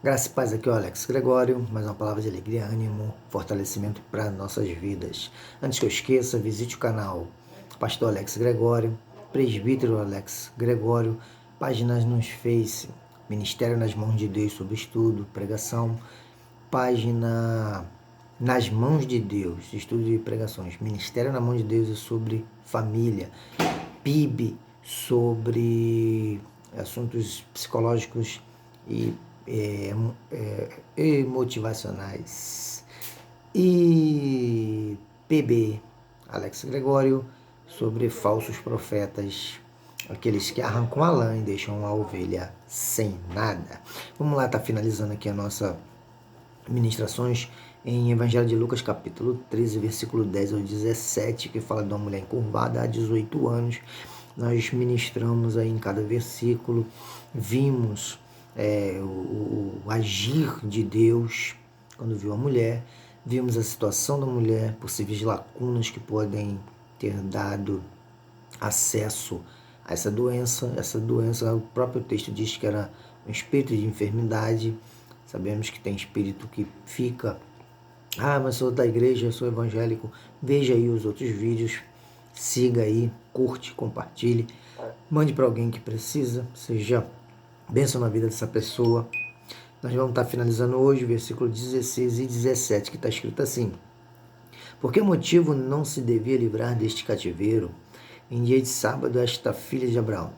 Graça e paz, aqui é o Alex Gregório, mais uma palavra de alegria, ânimo, fortalecimento para nossas vidas. Antes que eu esqueça, visite o canal Pastor Alex Gregório, Presbítero Alex Gregório, páginas nos Face, Ministério nas Mãos de Deus sobre estudo, pregação, página Nas Mãos de Deus, estudo e pregações, Ministério na Mão de Deus é sobre família, PIB sobre assuntos psicológicos e motivacionais. E PB, Alex Gregório, sobre falsos profetas, aqueles que arrancam a lã e deixam a ovelha sem nada. Vamos lá, tá finalizando aqui a nossa ministrações em Evangelho de Lucas, capítulo 13, versículo 10 ao 17, que fala de uma mulher encurvada há 18 anos. Nós ministramos aí em cada versículo, vimos o agir de Deus quando viu a mulher, vimos a situação da mulher, possíveis lacunas que podem ter dado acesso a essa doença. Essa doença, o próprio texto diz que era um espírito de enfermidade. Sabemos que tem espírito que fica, mas sou da igreja, sou evangélico. Veja aí os outros vídeos, siga aí, curte, compartilhe, mande para alguém que precisa, seja bênção na vida dessa pessoa. Nós vamos estar finalizando hoje o versículo 16 e 17, que está escrito assim: por que motivo não se devia livrar deste cativeiro em dia de sábado esta filha de Abraão,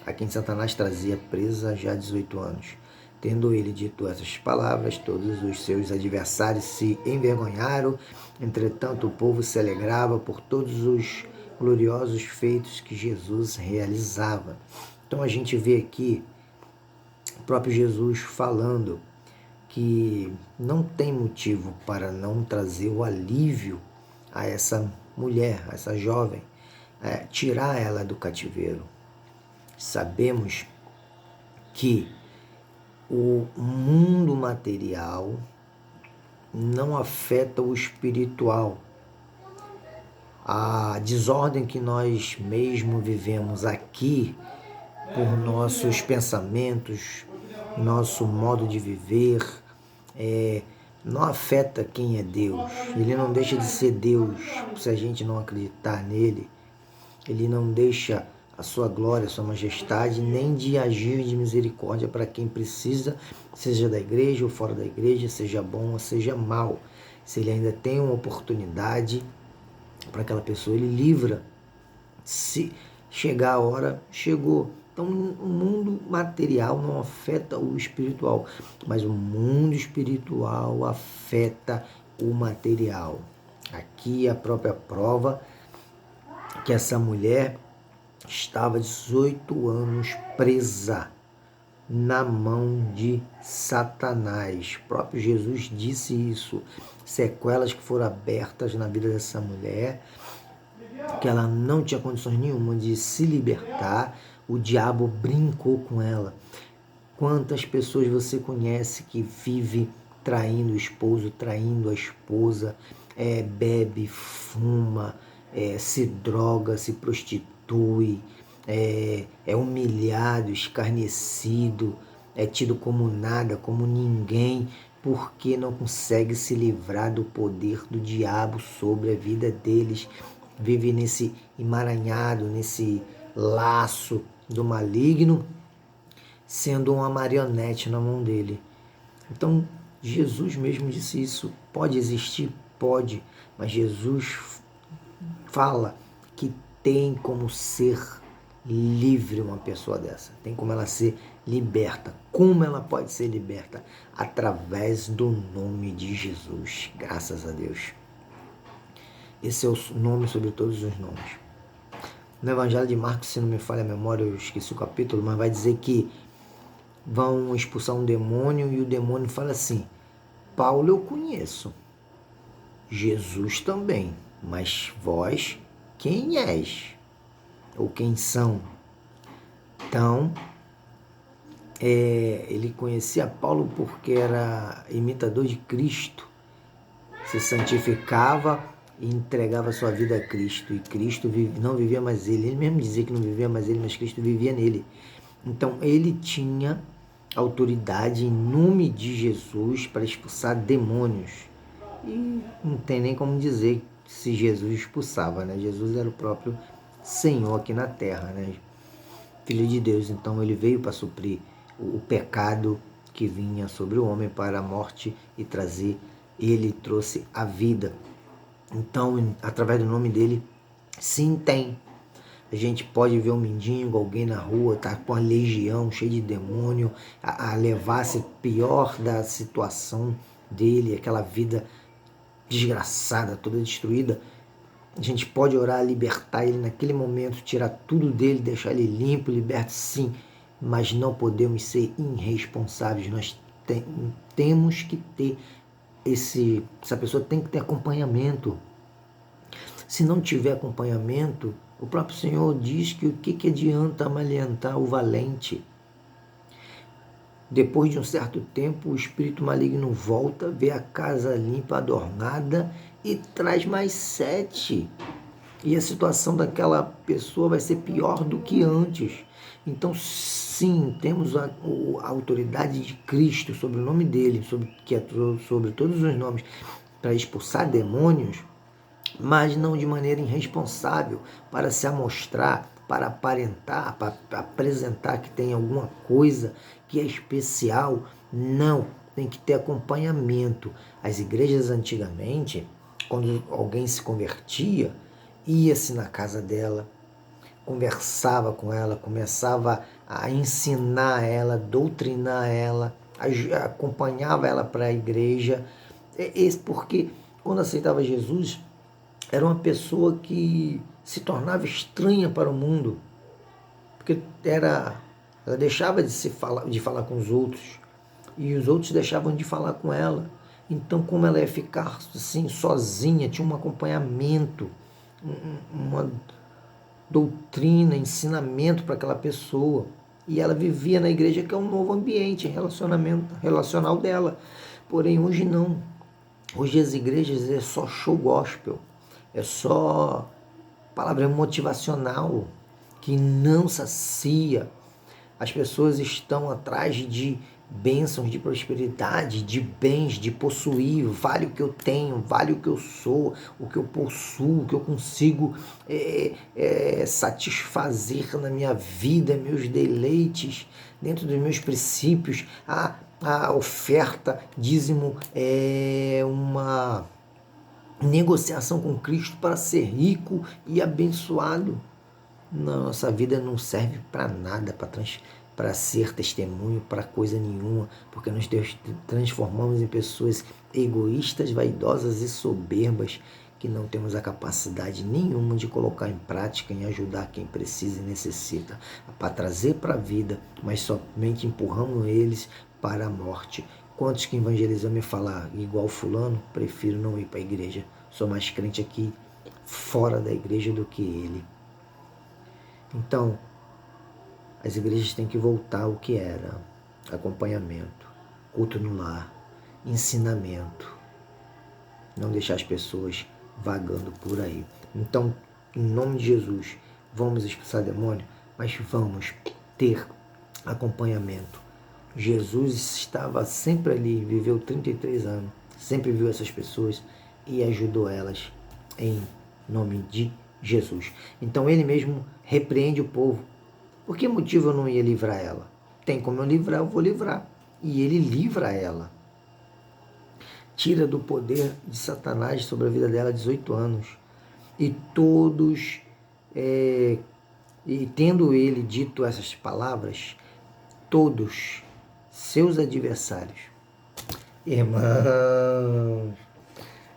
a quem Satanás trazia presa já há 18 anos? Tendo ele dito essas palavras, todos os seus adversários se envergonharam. Entretanto, o povo se alegrava por todos os gloriosos feitos que Jesus realizava. Então a gente vê aqui o próprio Jesus falando que não tem motivo para não trazer o alívio a essa mulher, a essa jovem, tirar ela do cativeiro. Sabemos que o mundo material não afeta o espiritual. A desordem que nós mesmo vivemos aqui, por nossos pensamentos, nosso modo de viver, não afeta quem é Deus. Ele não deixa de ser Deus se a gente não acreditar nele. Ele não deixa a sua glória, a sua majestade, nem de agir de misericórdia para quem precisa, seja da igreja ou fora da igreja, seja bom ou seja mal. Se ele ainda tem uma oportunidade para aquela pessoa, ele livra. Se chegar a hora, chegou. Então, o mundo material não afeta o espiritual, mas o mundo espiritual afeta o material. Aqui a própria prova que essa mulher estava 18 anos presa na mão de Satanás. O próprio Jesus disse isso. Sequelas que foram abertas na vida dessa mulher, que ela não tinha condições nenhuma de se libertar. O diabo brincou com ela. Quantas pessoas você conhece que vive traindo o esposo, traindo a esposa, bebe, fuma, se droga, se prostitui, é humilhado, escarnecido, é tido como nada, como ninguém, porque não consegue se livrar do poder do diabo sobre a vida deles. Vive nesse emaranhado, nesse laço do maligno, sendo uma marionete na mão dele. Então, Jesus mesmo disse isso. Pode existir? Pode, mas Jesus fala que tem como ser livre uma pessoa dessa, tem como ela ser liberta. Como ela pode ser liberta? Através do nome de Jesus. Graças a Deus. Esse é o nome sobre todos os nomes. No Evangelho de Marcos, se não me falha a memória, eu esqueci o capítulo, mas vai dizer que vão expulsar um demônio e o demônio fala assim: Paulo eu conheço, Jesus também, mas vós quem és? Ou quem são? Então, ele conhecia Paulo porque era imitador de Cristo, se santificava e entregava sua vida a Cristo, e Cristo não vivia mais ele mesmo dizia que não vivia mais ele, mas Cristo vivia nele. Então ele tinha autoridade em nome de Jesus para expulsar demônios. E não tem nem como dizer se Jesus expulsava, né? Jesus era o próprio Senhor aqui na terra, né? Filho de Deus, então ele veio para suprir o pecado que vinha sobre o homem para a morte e trazer, ele trouxe a vida. Então, através do nome dele, sim, tem. A gente pode ver um mendigo, alguém na rua, tá com a legião, cheio de demônio, a levar-se pior da situação dele, aquela vida desgraçada, toda destruída. A gente pode orar, libertar ele naquele momento, tirar tudo dele, deixar ele limpo, liberto, sim, mas não podemos ser irresponsáveis. Nós temos que ter essa pessoa tem que ter acompanhamento. Se não tiver acompanhamento, o próprio Senhor diz que o que adianta amalientar o valente? Depois de um certo tempo, o espírito maligno volta, vê a casa limpa, adornada e traz mais 7. E a situação daquela pessoa vai ser pior do que antes. Então, sim, temos a autoridade de Cristo sobre o nome dele, que é sobre todos os nomes, para expulsar demônios, mas não de maneira irresponsável, para se amostrar, para aparentar, para apresentar que tem alguma coisa que é especial. Não, tem que ter acompanhamento. As igrejas antigamente, quando alguém se convertia, ia-se na casa dela, conversava com ela, começava a ensinar ela, doutrinar ela, acompanhava ela para a igreja, porque quando aceitava Jesus, era uma pessoa que se tornava estranha para o mundo, porque ela deixava de falar com os outros, e os outros deixavam de falar com ela. Então, como ela ia ficar assim, sozinha, tinha um acompanhamento, uma doutrina, ensinamento para aquela pessoa. E ela vivia na igreja, que é um novo ambiente relacional dela. Porém, hoje não. Hoje as igrejas é só show gospel, é só palavra motivacional que não sacia. As pessoas estão atrás de bênçãos, de prosperidade, de bens, de possuir. Vale o que eu tenho, vale o que eu sou, o que eu possuo, o que eu consigo satisfazer na minha vida, meus deleites, dentro dos meus princípios. A oferta, dízimo é uma negociação com Cristo para ser rico e abençoado. Nossa vida não serve para nada, para ser testemunho, para coisa nenhuma, porque nós transformamos em pessoas egoístas, vaidosas e soberbas, que não temos a capacidade nenhuma de colocar em prática, em ajudar quem precisa e necessita, para trazer para a vida, mas somente empurramos eles para a morte. Quantos que evangelizam e falar igual fulano, prefiro não ir para a igreja, sou mais crente aqui fora da igreja do que ele. Então, as igrejas têm que voltar ao que era: acompanhamento, culto no lar, ensinamento, não deixar as pessoas vagando por aí. Então, em nome de Jesus, vamos expulsar demônio, mas vamos ter acompanhamento. Jesus estava sempre ali, viveu 33 anos, sempre viu essas pessoas e ajudou elas em nome de Jesus. Então ele mesmo repreende o povo. Por que motivo eu não ia livrar ela? Tem como eu livrar, eu vou livrar. E ele livra ela. Tira do poder de Satanás sobre a vida dela 18 anos. E todos, e tendo ele dito essas palavras, todos seus adversários, irmãos,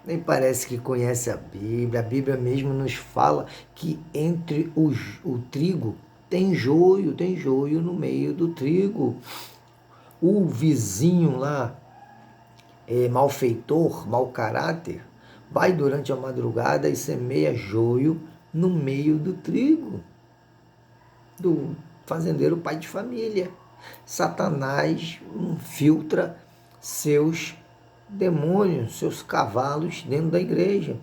nem parece que conhece a Bíblia mesmo nos fala que entre o trigo tem joio no meio do trigo. O vizinho lá, malfeitor, mau caráter, vai durante a madrugada e semeia joio no meio do trigo, do fazendeiro pai de família. Satanás infiltra seus demônios, seus cavalos dentro da igreja.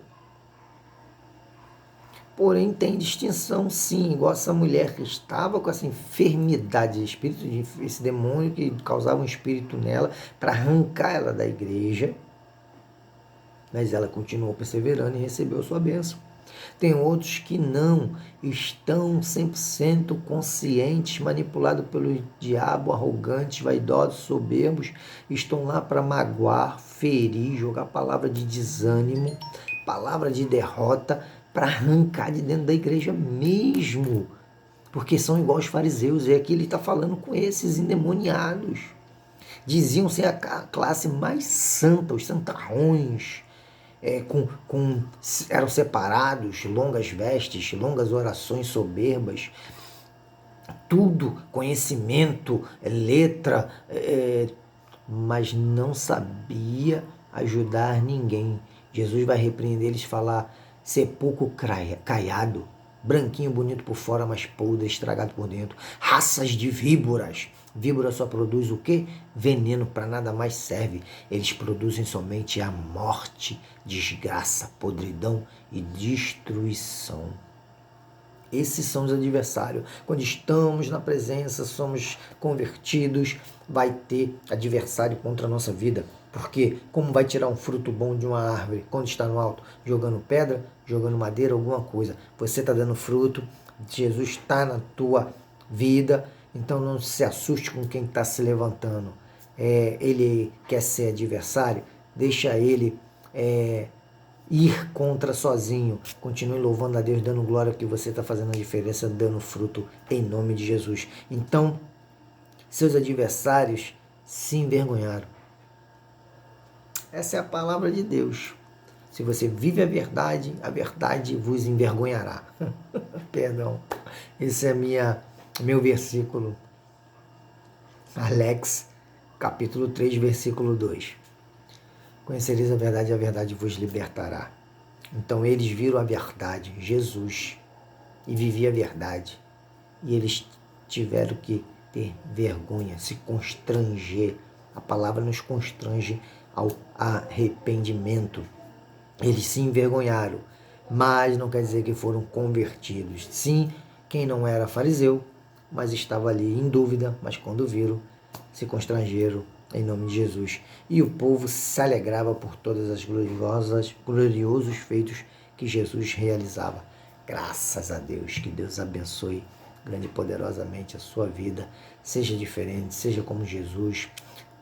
porém tem distinção sim, igual essa mulher que estava com essa enfermidade de espírito, esse demônio que causava um espírito nela, para arrancar ela da igreja, mas ela continuou perseverando e recebeu sua bênção. Tem outros que não estão 100% conscientes, manipulados pelo diabo, arrogantes, vaidosos, soberbos, estão lá para magoar, ferir, jogar palavra de desânimo, palavra de derrota, para arrancar de dentro da igreja mesmo, porque são igual os fariseus, e aqui ele está falando com esses endemoniados. Diziam ser a classe mais santa, os santarrões, eram separados, longas vestes, longas orações soberbas, tudo, conhecimento, letra, mas não sabia ajudar ninguém. Jesus vai repreender eles e falar: sepulcro caiado, branquinho bonito por fora, mas podre, estragado por dentro, raças de víboras. Víbora só produz o quê? Veneno, para nada mais serve. Eles produzem somente a morte, desgraça, podridão e destruição. Esses são os adversários. Quando estamos na presença, somos convertidos, vai ter adversário contra a nossa vida. Porque como vai tirar um fruto bom de uma árvore quando está no alto? Jogando pedra, jogando madeira, alguma coisa. Você está dando fruto, Jesus está na tua vida, então não se assuste com quem está se levantando. Ele quer ser adversário, deixa ele ir contra sozinho. Continue louvando a Deus, dando glória, que você está fazendo a diferença, dando fruto em nome de Jesus. Então, seus adversários se envergonharam. Essa é a palavra de Deus. Se você vive a verdade vos envergonhará. Perdão. Esse é meu versículo. Alex, capítulo 3, versículo 2. Conhecereis a verdade vos libertará. Então eles viram a verdade, Jesus, e viviam a verdade. E eles tiveram que ter vergonha, se constranger. A palavra nos constrange ao arrependimento. Eles se envergonharam, mas não quer dizer que foram convertidos. Sim, quem não era fariseu, mas estava ali em dúvida, mas quando viram, se constrangeram em nome de Jesus. E o povo se alegrava por todas as gloriosos feitos que Jesus realizava. Graças a Deus, que Deus abençoe grande e poderosamente a sua vida. Seja diferente, seja como Jesus.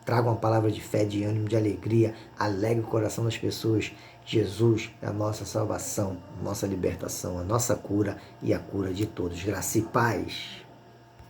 Traga uma palavra de fé, de ânimo, de alegria. Alegre o coração das pessoas. Jesus é a nossa salvação, nossa libertação, a nossa cura e a cura de todos. Graça e paz.